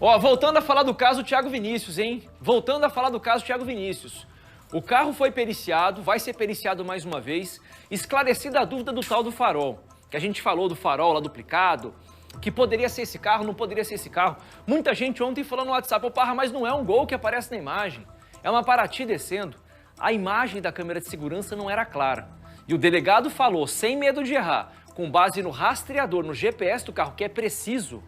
Ó, voltando a falar do caso Thiago Vinícius, hein? Voltando a falar do caso Thiago Vinícius. O carro foi periciado, vai ser periciado mais uma vez, esclarecida a dúvida do tal do farol, que a gente falou do farol lá duplicado, que poderia ser esse carro, não poderia ser esse carro. Muita gente ontem falou no WhatsApp, ô Parra, mas não é um Gol que aparece na imagem, é uma Paraty descendo. A imagem da câmera de segurança não era clara. E o delegado falou, sem medo de errar, com base no rastreador, no GPS do carro, que é preciso,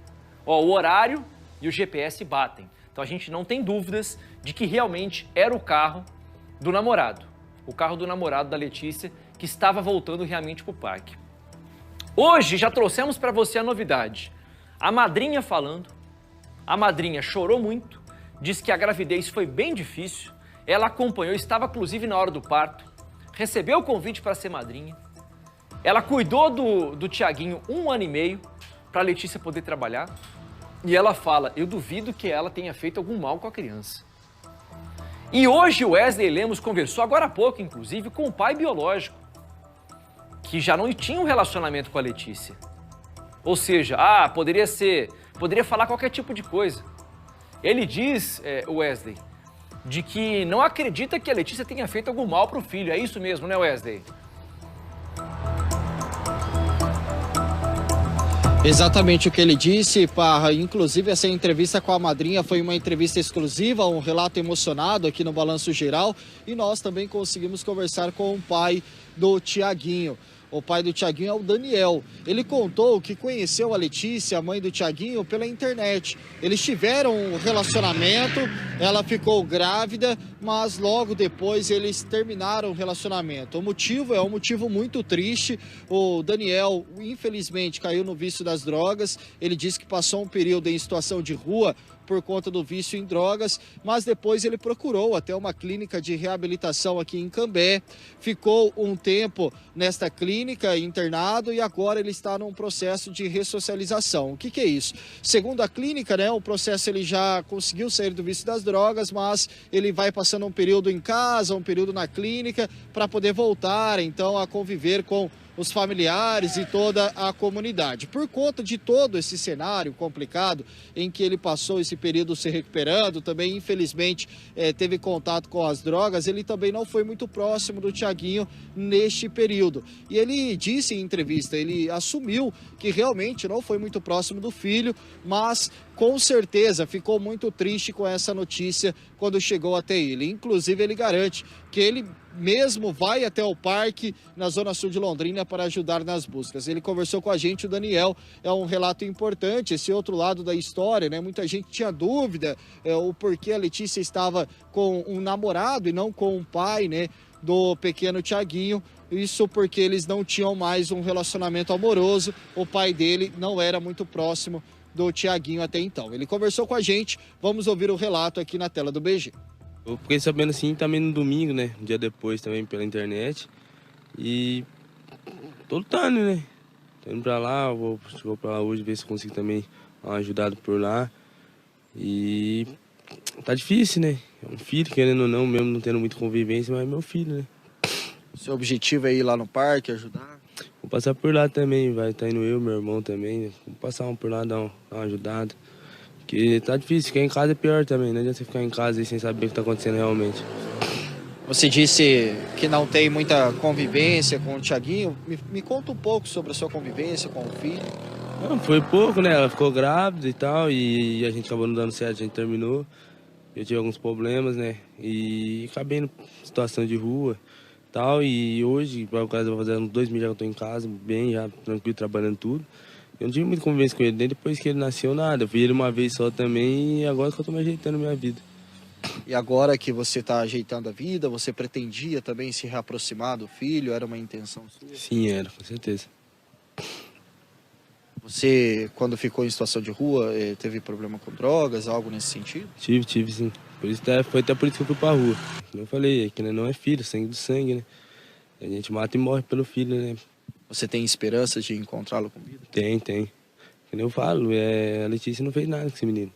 ó, o horário e o GPS batem. Então a gente não tem dúvidas de que realmente era o carro do namorado. O carro do namorado da Letícia, que estava voltando realmente para o parque. Hoje já trouxemos para você a novidade. A madrinha falando, a madrinha chorou muito, disse que a gravidez foi bem difícil, ela acompanhou, estava inclusive na hora do parto, recebeu o convite para ser madrinha, ela cuidou do Thiaguinho 1 ano e meio para a Letícia poder trabalhar e ela fala, eu duvido que ela tenha feito algum mal com a criança. E hoje o Wesley Lemos conversou, agora há pouco inclusive, com o pai biológico, que já não tinha um relacionamento com a Letícia. Ou seja, poderia falar qualquer tipo de coisa. Ele diz, Wesley, de que não acredita que a Letícia tenha feito algum mal para o filho. É isso mesmo, né, Wesley? Exatamente o que ele disse, Parra. Inclusive, essa entrevista com a madrinha foi uma entrevista exclusiva, um relato emocionado aqui no Balanço Geral. E nós também conseguimos conversar com o pai do Thiaguinho. O pai do Thiaguinho é o Daniel. Ele contou que conheceu a Letícia, a mãe do Thiaguinho, pela internet. Eles tiveram um relacionamento, ela ficou grávida, mas logo depois eles terminaram o relacionamento. O motivo é um motivo muito triste. O Daniel, infelizmente, caiu no vício das drogas. Ele disse que passou um período em situação de rua por conta do vício em drogas, mas depois ele procurou até uma clínica de reabilitação aqui em Cambé, ficou um tempo nesta clínica internado e agora ele está num processo de ressocialização. O que é isso? Segundo a clínica, né, o processo ele já conseguiu sair do vício das drogas, mas ele vai passando um período em casa, um período na clínica, para poder voltar então a conviver com os familiares e toda a comunidade. Por conta de todo esse cenário complicado em que ele passou esse período se recuperando, também infelizmente teve contato com as drogas, ele também não foi muito próximo do Thiaguinho neste período. E ele disse em entrevista, ele assumiu que realmente não foi muito próximo do filho, mas com certeza ficou muito triste com essa notícia quando chegou até ele. Inclusive ele garante que ele mesmo vai até o parque na Zona Sul de Londrina para ajudar nas buscas. Ele conversou com a gente, o Daniel, é um relato importante, esse outro lado da história, né? Muita gente tinha dúvida o porquê a Letícia estava com um namorado e não com um pai, né, do pequeno Thiaguinho. Isso porque eles não tinham mais um relacionamento amoroso, o pai dele não era muito próximo do Thiaguinho até então. Ele conversou com a gente, vamos ouvir o relato aqui na tela do BG. Eu fiquei sabendo assim também no domingo, né? Um dia depois também pela internet. E tô lutando, né? Tô indo pra lá, vou pra lá hoje ver se consigo também dar uma ajudada por lá. E tá difícil, né? É um filho, querendo ou não, mesmo não tendo muita convivência, mas é meu filho, né? Seu objetivo é ir lá no parque, ajudar? Vou passar por lá também, vai estar indo eu, meu irmão também, né? Vou passar por lá, dar uma ajudada. Porque tá difícil, ficar em casa é pior também, não adianta você ficar em casa aí sem saber o que tá acontecendo realmente. Você disse que não tem muita convivência com o Thiaguinho. Me conta um pouco sobre a sua convivência com o filho. Não, foi pouco, né? Ela ficou grávida e tal, e a gente acabou não dando certo, a gente terminou. Eu tive alguns problemas, né? E acabei em situação de rua e tal. E hoje, por causa de fazer uns 2 meses já que eu tô em casa, bem, já tranquilo, trabalhando tudo. Eu não tive muita convivência com ele, nem depois que ele nasceu, nada. Eu vi ele uma vez só também e agora que eu tô me ajeitando a minha vida. E agora que você está ajeitando a vida, você pretendia também se reaproximar do filho? Era uma intenção sua? Sim, era, com certeza. Você, quando ficou em situação de rua, teve problema com drogas, algo nesse sentido? Tive sim. Foi até por isso que eu fui pra rua. Como eu falei, que não é filho, sangue do sangue, né? A gente mata e morre pelo filho, né? Você tem esperança de encontrá-lo com vida? Tem. Como eu falo, a Letícia não fez nada com esse menino.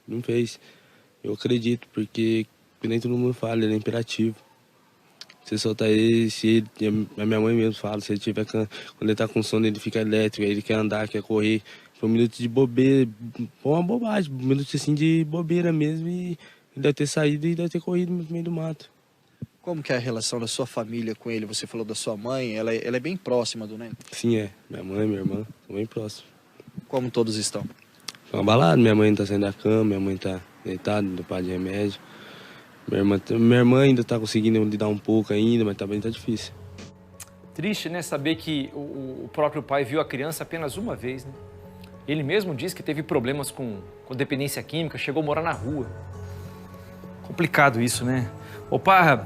Não fez. Eu acredito, porque nem todo mundo fala, ele é imperativo. Você solta ele, se ele, a minha mãe mesmo fala, se ele tiver, quando ele tá com sono ele fica elétrico, ele quer andar, quer correr. Foi um minuto de bobeira, foi uma bobagem, um minuto assim de bobeira mesmo e deve ter saído e deve ter corrido no meio do mato. Como que é a relação da sua família com ele? Você falou da sua mãe, ela é bem próxima do Neto? Sim, é. Minha mãe, minha irmã, são bem próximos. Como todos estão? Estão abalados, minha mãe não tá saindo da cama, minha mãe tá deitada, do pai de remédio. Minha irmã ainda tá conseguindo lidar um pouco ainda, mas também tá difícil. Triste, né, saber que o próprio pai viu a criança apenas uma vez, né? Ele mesmo disse que teve problemas com dependência química, chegou a morar na rua. Complicado isso, né? Ô, Parra,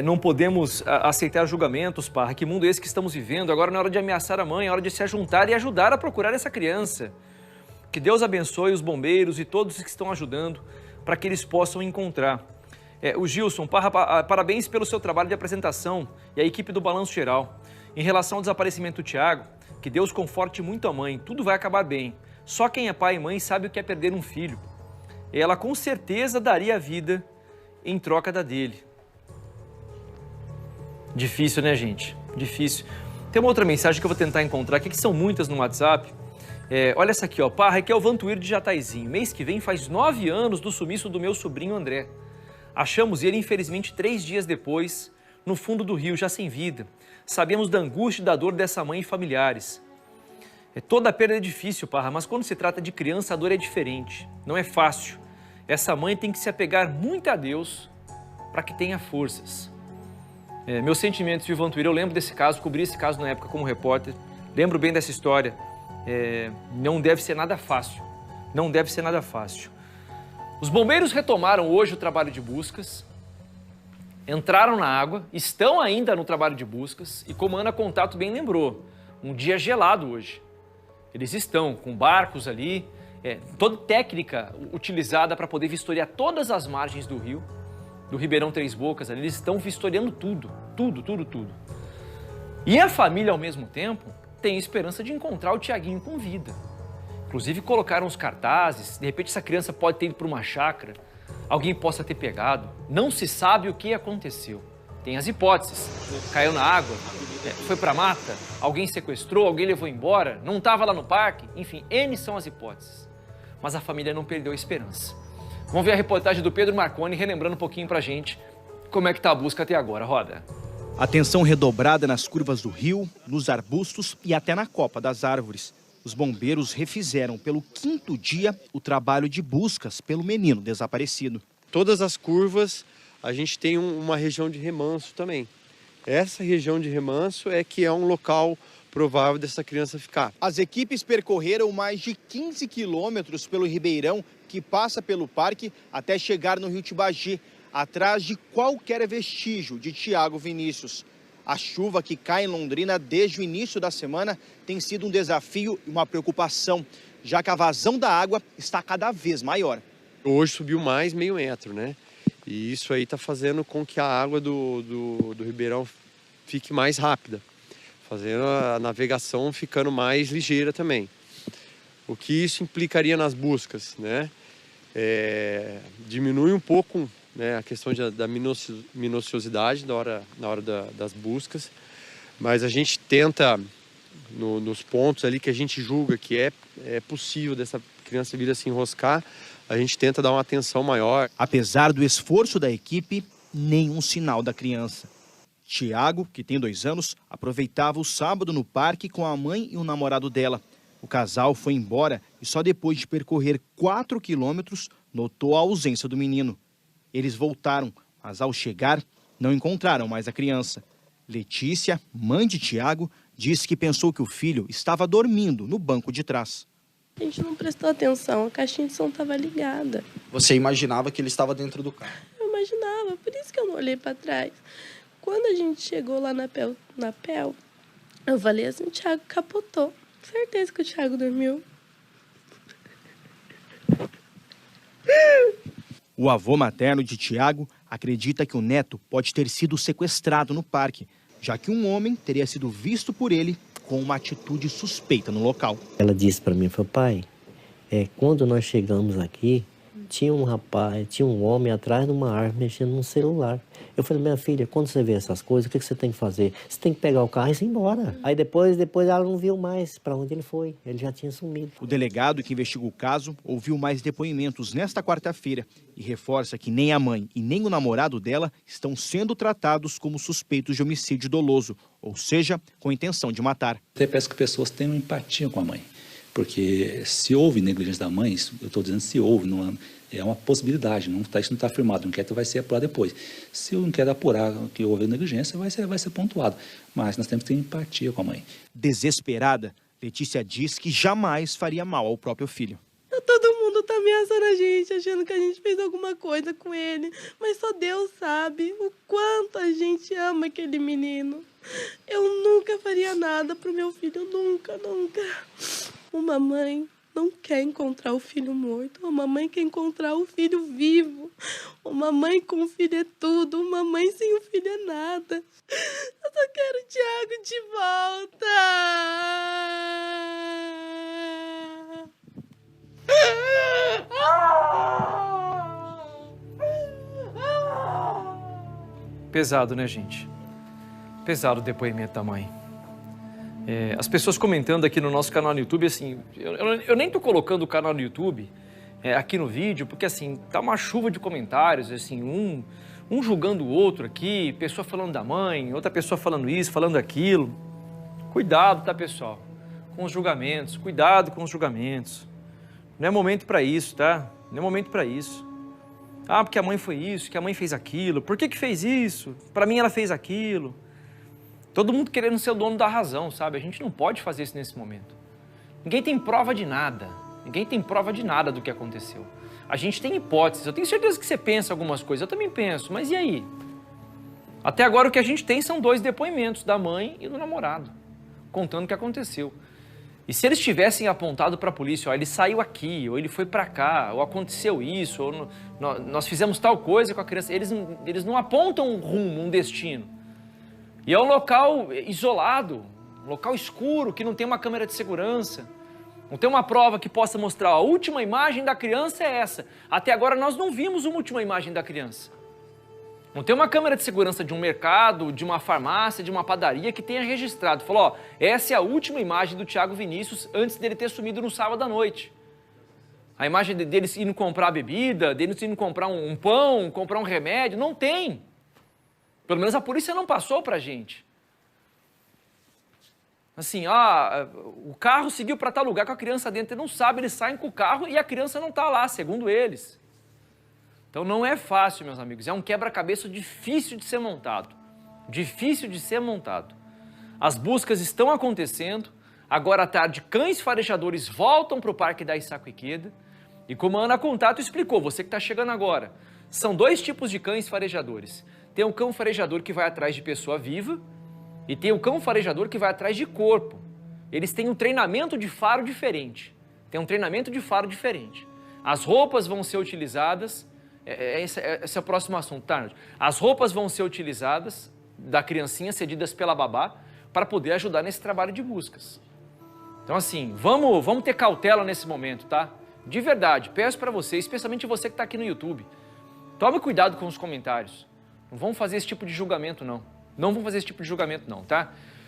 não podemos aceitar julgamentos, Parra. Que mundo é esse que estamos vivendo? Agora não é hora de ameaçar a mãe, é hora de se juntar e ajudar a procurar essa criança. Que Deus abençoe os bombeiros e todos que estão ajudando para que eles possam encontrar. O Gilson, Parra, parabéns pelo seu trabalho de apresentação e a equipe do Balanço Geral. Em relação ao desaparecimento do Thiago, que Deus conforte muito a mãe, tudo vai acabar bem. Só quem é pai e mãe sabe o que é perder um filho. Ela com certeza daria a vida em troca da dele. Difícil, né, gente? Difícil. Tem uma outra mensagem que eu vou tentar encontrar aqui, que são muitas no WhatsApp. Olha essa aqui, ó. Parra, que é o Vantuíro de Jataizinho. Mês que vem faz 9 anos do sumiço do meu sobrinho André. Achamos ele, infelizmente, 3 dias depois, no fundo do rio, já sem vida. Sabemos da angústia e da dor dessa mãe e familiares. Toda perda é difícil, Parra, mas quando se trata de criança, a dor é diferente. Não é fácil. Essa mãe tem que se apegar muito a Deus para que tenha forças. Meus sentimentos, viu, Vantuíro? Eu lembro desse caso, cobri esse caso na época como repórter. Lembro bem dessa história. Não deve ser nada fácil. Não deve ser nada fácil. Os bombeiros retomaram hoje o trabalho de buscas, entraram na água, estão ainda no trabalho de buscas e, como a Ana Contato bem lembrou, um dia gelado hoje. Eles estão com barcos ali, toda técnica utilizada para poder vistoriar todas as margens do rio, do Ribeirão Três Bocas, ali, eles estão vistoriando tudo. E a família, ao mesmo tempo, tem esperança de encontrar o Tiaguinho com vida. Inclusive colocaram os cartazes, de repente essa criança pode ter ido para uma chácara, alguém possa ter pegado, não se sabe o que aconteceu. Tem as hipóteses, caiu na água, foi para a mata, alguém sequestrou, alguém levou embora, não estava lá no parque, enfim, N são as hipóteses. Mas a família não perdeu a esperança. Vamos ver a reportagem do Pedro Marconi, relembrando um pouquinho pra gente como é que tá a busca até agora. Roda. Atenção redobrada nas curvas do rio, nos arbustos e até na copa das árvores. Os bombeiros refizeram pelo 5º dia o trabalho de buscas pelo menino desaparecido. Todas as curvas a gente tem uma região de remanso também. Essa região de remanso é que é um local provável dessa criança ficar. As equipes percorreram mais de 15 quilômetros pelo Ribeirão, que passa pelo parque, até chegar no rio Tibagi, atrás de qualquer vestígio de Thiago Vinícius. A chuva que cai em Londrina desde o início da semana tem sido um desafio e uma preocupação, já que a vazão da água está cada vez maior. Hoje subiu mais meio metro, né? E isso aí está fazendo com que a água do Ribeirão fique mais rápida, fazendo a navegação ficando mais ligeira também. O que isso implicaria nas buscas, né? Diminui um pouco, né, a questão da minuciosidade na hora das buscas, mas a gente tenta, nos pontos ali que a gente julga que é possível dessa criança vir a se enroscar, a gente tenta dar uma atenção maior. Apesar do esforço da equipe, nenhum sinal da criança. Thiago, que tem 2 anos, aproveitava o sábado no parque com a mãe e o namorado dela. O casal foi embora e só depois de percorrer 4 quilômetros notou a ausência do menino. Eles voltaram, mas ao chegar não encontraram mais a criança. Letícia, mãe de Thiago, disse que pensou que o filho estava dormindo no banco de trás. A gente não prestou atenção, a caixinha de som estava ligada. Você imaginava que ele estava dentro do carro? Eu imaginava, por isso que eu não olhei para trás. Quando a gente chegou lá na Pel, eu falei assim, o Thiago capotou. Certeza que o Thiago dormiu. O avô materno de Thiago acredita que o neto pode ter sido sequestrado no parque, já que um homem teria sido visto por ele com uma atitude suspeita no local. Ela disse para mim, falou, pai, quando nós chegamos aqui, tinha um rapaz, tinha um homem atrás de uma árvore mexendo no celular. Eu falei, minha filha, quando você vê essas coisas, o que você tem que fazer? Você tem que pegar o carro e ir embora. Aí depois ela não viu mais para onde ele foi, ele já tinha sumido. O delegado que investiga o caso ouviu mais depoimentos nesta quarta-feira e reforça que nem a mãe e nem o namorado dela estão sendo tratados como suspeitos de homicídio doloso, ou seja, com intenção de matar. Eu peço que pessoas tenham empatia com a mãe, porque se houve negligência da mãe, eu estou dizendo se houve, não é uma possibilidade, isso não está afirmado, o inquérito vai ser apurado depois. Se o inquérito apurar que houve negligência, vai ser pontuado, mas nós temos que ter empatia com a mãe. Desesperada, Letícia diz que jamais faria mal ao próprio filho. Todo mundo tá ameaçando a gente, achando que a gente fez alguma coisa com ele, mas só Deus sabe o quanto a gente ama aquele menino. Eu nunca faria nada pro meu filho, nunca. Uma mãe não quer encontrar o filho morto, uma mãe quer encontrar o filho vivo. Uma mãe com o filho é tudo, uma mãe sem o filho é nada. Eu só quero o Thiago de volta. Pesado, né, gente? Pesado o depoimento da mãe. As pessoas comentando aqui no nosso canal no YouTube, assim, eu nem tô colocando o canal no YouTube aqui no vídeo, porque assim, tá uma chuva de comentários, assim, um julgando o outro aqui, pessoa falando da mãe, outra pessoa falando isso, falando aquilo. Cuidado, tá, pessoal? Com os julgamentos, cuidado com os julgamentos. Não é momento para isso, tá? Não é momento para isso. Ah, porque a mãe foi isso, que a mãe fez aquilo. Por que fez isso? Para mim ela fez aquilo. Todo mundo querendo ser o dono da razão, sabe? A gente não pode fazer isso nesse momento. Ninguém tem prova de nada. Ninguém tem prova de nada do que aconteceu. A gente tem hipóteses. Eu tenho certeza que você pensa algumas coisas. Eu também penso. Mas e aí? Até agora o que a gente tem são 2 depoimentos, da mãe e do namorado, contando o que aconteceu. E se eles tivessem apontado para a polícia, ó, ele saiu aqui, ou ele foi para cá, ou aconteceu isso, ou nós fizemos tal coisa com a criança, eles não apontam um rumo, um destino. E é um local isolado, um local escuro, que não tem uma câmera de segurança, não tem uma prova que possa mostrar, a última imagem da criança é essa. Até agora nós não vimos uma última imagem da criança. Não tem uma câmera de segurança de um mercado, de uma farmácia, de uma padaria que tenha registrado. Falou, ó, essa é a última imagem do Thiago Vinícius antes dele ter sumido no sábado à noite. A imagem deles indo comprar bebida, deles indo comprar um pão, comprar um remédio, não tem. Pelo menos a polícia não passou pra gente. Assim, o carro seguiu para tal lugar com a criança dentro, ele não sabe, eles saem com o carro e a criança não está lá, segundo eles. Então não é fácil, meus amigos, é um quebra-cabeça difícil de ser montado. Difícil de ser montado. As buscas estão acontecendo, agora à tarde cães farejadores voltam para o Parque da Issaquequeda e como a Ana Contato explicou, você que está chegando agora, são 2 tipos de cães farejadores. Tem o cão farejador que vai atrás de pessoa viva e tem o cão farejador que vai atrás de corpo. Eles têm um treinamento de faro diferente. As roupas vão ser utilizadas, esse é o próximo assunto, tá? As roupas vão ser utilizadas da criancinha, cedidas pela babá, para poder ajudar nesse trabalho de buscas. Então assim, vamos ter cautela nesse momento, tá? De verdade, peço para você, especialmente você que está aqui no YouTube, tome cuidado com os comentários. Não vamos fazer esse tipo de julgamento, não. Não vamos fazer esse tipo de julgamento, não, tá?